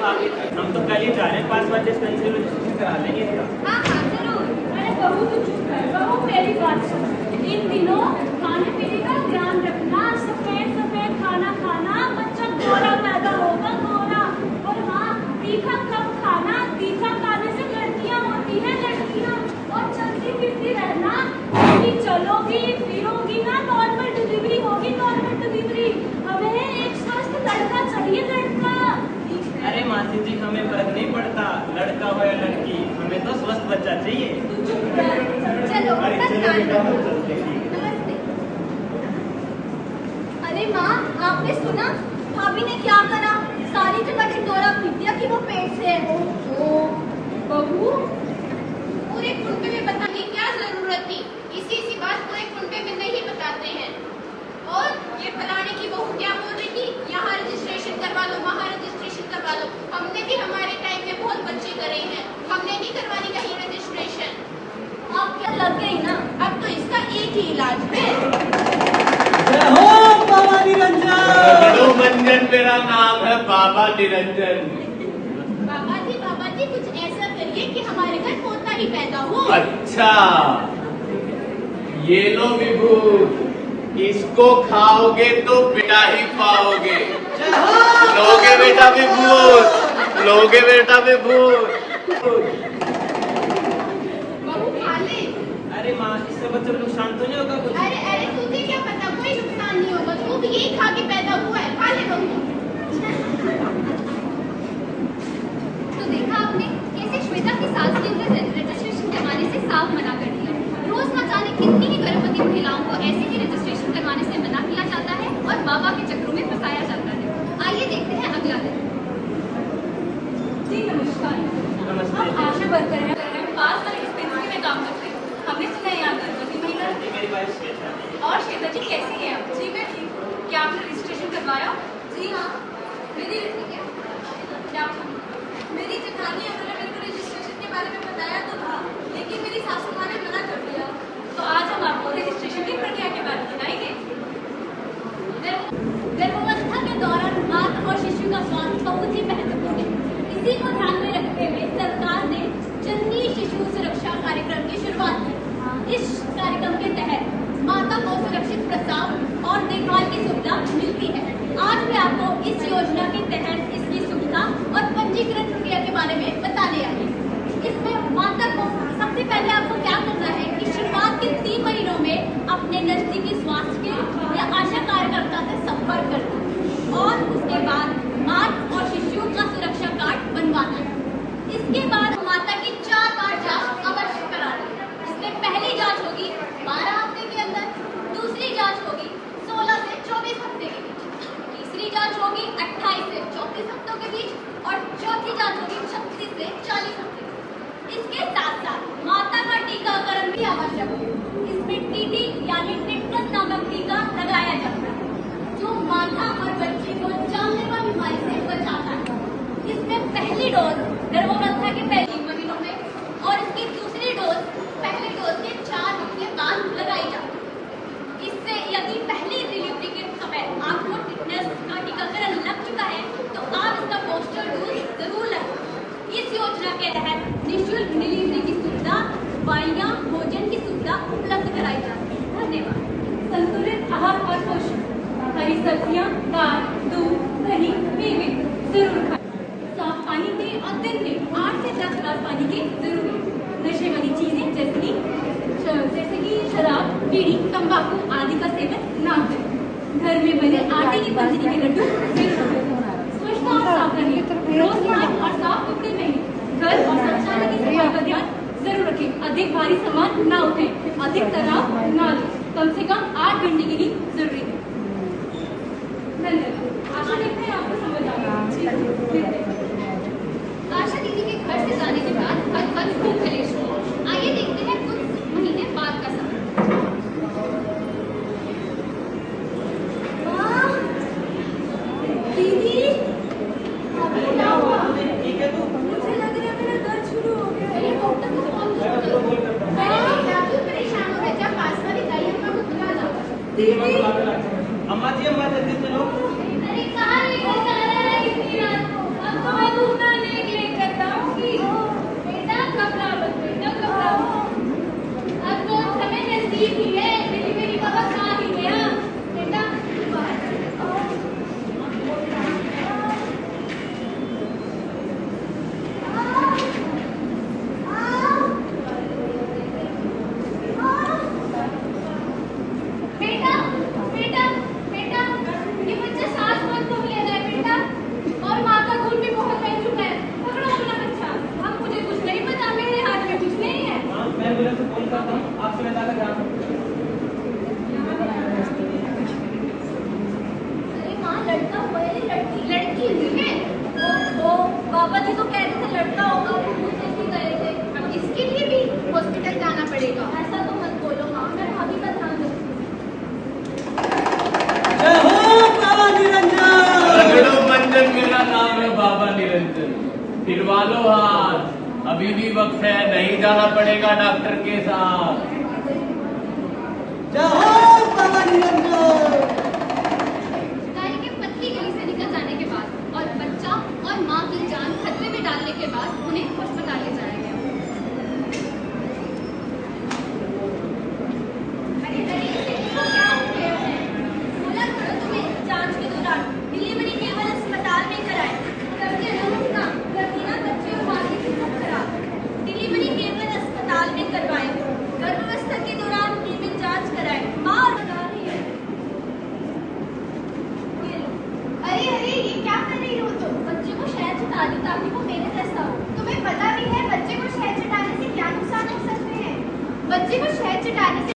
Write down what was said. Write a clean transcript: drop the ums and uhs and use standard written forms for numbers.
हम तो कल ही जा रहे हैं, 5 बजे रजिस्ट्रेशन करा लेंगे इसका। हाँ हाँ जरूर। अरे बहू तो चुप कर, बहू मेरी बात सुन। इन दिनों खाने पीने का ध्यान रखना, सफेद सफेद खाना खाना, बच्चा गोरा पैदा होगा, गोरा। और हाँ, तीखा कम खाना, तीखा खाने से लड़कियां होती हैं, लड़कियां। और चलती फिरती रहना, कि चलोगी फिरोगी ना, नॉर्मल डिलीवरी होगी, नॉर्मल डिलीवरी। हमें एक स्वस्थ लड़का चाहिए, लड़का। अरे मासी जी, हमें फर्क नहीं पड़ता लड़का हो या लड़की, हमें तो स्वस्थ बच्चा चाहिए। तू चुप कर। चलो नमस्ते। अरे माँ, आपने सुना भाभी ने क्या करा? सारी जगह ढिंडोरा पीट दिया कि वो पेट से है। ओ बहू, पूरे कुंबे में बताने की क्या जरूरत थी? इसी बात पूरे कुंबे में नहीं बताते हैं। और ये फलाने की बहू क्या बोल रही थी, यहाँ रजिस्ट्रेशन करवा लो, वहाँ रजिस्ट्रेशन करवा लो। हमने भी हमारे टाइम में बहुत बच्चे करे हैं, हमने नहीं करवानी कहीं रजिस्ट्रेशन। आप क्या लग गई ना? अब तो इसका एक ही इलाज है। बाबा निरंजन, मेरा नाम है बाबा निरंजन। बाबा जी कुछ ऐसा करिए कि हमारे घर पोता ही पैदा हो। अच्छा, ये लो विभूत, इसको खाओगे तो बेटा ही पाओगे। लोगे बेटा विभूत, लोगे बेटा विभूत। बहू खा ले। अरे माँ, इससे बच्चों को नुकसान तो नहीं होगा कुछ? अरे तुझे क्या पता, कोई नुकसान नहीं होगा, तू भी यही खा के पैदा हुआ है, खा ले बहू। तो देखा आपने कैसे श्वेता की सास के अंदर रजिस्ट्रेशन करवाने से साफ मना कर दिया। रोज न जाने कितनी ही गर्भवती महिलाओं को ऐसे ही रजिस्ट्रेशन करवाने से मना किया जाता है और बाबा के चक्रों में फंसाया जाता है। आइए देखते हैं अगला दिन। जी नमस्कार। नमस्ते। हम आशा वर्कर हैं, 5 साल डिस्पेंसरी में काम करते हैं। हमने सुना है यहाँ गर्भवती महिला है। मेरी वाइफ श्वेता है। और श्वेता जी कैसी हैं आप? जी मैं ठीक हूँ। क्या आपने रजिस्ट्रेशन करवाया? जी हाँ, मेरी ठीक है। क्या मेरी जेठानी है, उन्होंने मेरे को रजिस्ट्रेशन के बारे में बताया तो था, लेकिन मेरी सासू माँ ने मना कर दिया। तो आज हम आपको रजिस्ट्रेशन की प्रक्रिया के बारे में बताएंगे। गर्भावस्था के दौरान माता और शिशु का स्वास्थ्य बहुत ही महत्वपूर्ण है। इसी को ध्यान में रखते हुए सरकार ने जननी शिशु सुरक्षा कार्यक्रम की शुरुआत की। इस कार्यक्रम के तहत माता को सुरक्षित प्रसव और देखभाल की सुविधा मिलती है। आज मैं आपको इस योजना के तहत इसकी सुविधा और पंजीकरण प्रक्रिया के बारे में बताने आई हूँ। इसमें माता को सबसे पहले आपको क्या करना है कि शुरुआत के 3 महीनों में अपने नजदीकी स्वास्थ्य केंद्र या आशा कार्यकर्ता से संपर्क करना और उसके बाद माँ और शिशु का सुरक्षा कार्ड बनवाना है। इसके बाद माता की 4 बार जांच अवश्य करानी है। इसमें पहली जांच होगी 12 हफ्ते के अंदर, दूसरी जांच होगी 16 से 24 हफ्ते के बीच, तीसरी जांच होगी 28 से 34 हफ्तों के बीच और चौथी जांच होगी 36 से 40 हफ्ते। इसके साथ साथ माता का टीकाकरण भी आवश्यक है। इसमें टीटी यानी टिटनस नामक टीका लगाया जाता है, जो माता और बच्चे को जानलेवा बीमारी से बचाता है। इसमें पहली डोज गर्भावस्था के पहले 3 महीनों में और इसकी दूसरी डोज पहले डोज के 4 हफ्ते बाद लगाई जाती है। इससे यदि पहली डिलीवरी के समय आपको टिटनस का टीकाकरण लग चुका है तो आप इसका बूस्टर डोज जरूर लगाएं। इस योजना के तहत निःशुल्क डिलीवरी की सुविधा, दवाइयाँ, भोजन की सुविधा उपलब्ध कराई जाती है। धन्यवाद। संतुलित आहार और पोषण, हरी सब्जियाँ, दाल, दूध, दही, मेवे जरूर खाएं। साफ पानी पिएं और दिन में 8 से 10 गिलास पानी की जरूरी है। नशे वाली चीजें जैसे कि शराब, बीड़ी, तंबाकू आदि का सेवन ना करें। घर में बने आटे की पंजरी के लड्डू स्वच्छता और साफ रखिए। रोज नहाएं और साफ कपड़े पहनें। घर और शौचालय की सफाई का ध्यान जरूर रखें। अधिक भारी सामान ना उठाएं, अधिक तनाव ना लें। कम से कम 8 घंटे की नींद जरूरी है। धन्यवाद। आशा देखते हैं आपको समझ आ गया। आशा दीदी के घर से जाने के बाद हर पल खूब कलेश हुआ। आइए देखते हैं कुछ महीने बाद का समय। दीदी, अभी क्या हुआ? ठीक है तू? मुझे लग रहा है मेरा दर्द शुरू हो गया है। डॉक्टर को कॉल मैं तो बोल करता हूँ। क्यों परेशान हो रहे? जब पास वाली दाई अम्मा को बुला ला। दीदी, अम्मा जी, अम्मा जल्दी चलो। लो हाथ, अभी भी वक्त है, नहीं जाना पड़ेगा डॉक्टर के साथ। गाय के पतली गली से निकल जाने के बाद और बच्चा और माँ की जान खतरे में डालने के बाद उन्हें अस्पताल ले जाया गया। अरे इसे क्या हो गया है? बोला करो तुम्हें जांच के दौरान डिलीवरी केवल अस्पताल में कराए। करते रहो ना, करती ना बच्चे और माँ की सेहत खराब। डिलीवरी केवल अस्पताल में करवाए, गर्भावस्था के दौरान नियमित जांच कराए। माँ और बता रही है। अरे अरे ये क्या कर रही हो तुम? बच्चे को शहद चटा दो ताकि वो मेरे जैसा हो। तुम्हें पता भी है बच्चे को शहद चटाने से क्या नुकसान हो सकते हैं? बच्चे को शहद चटाने से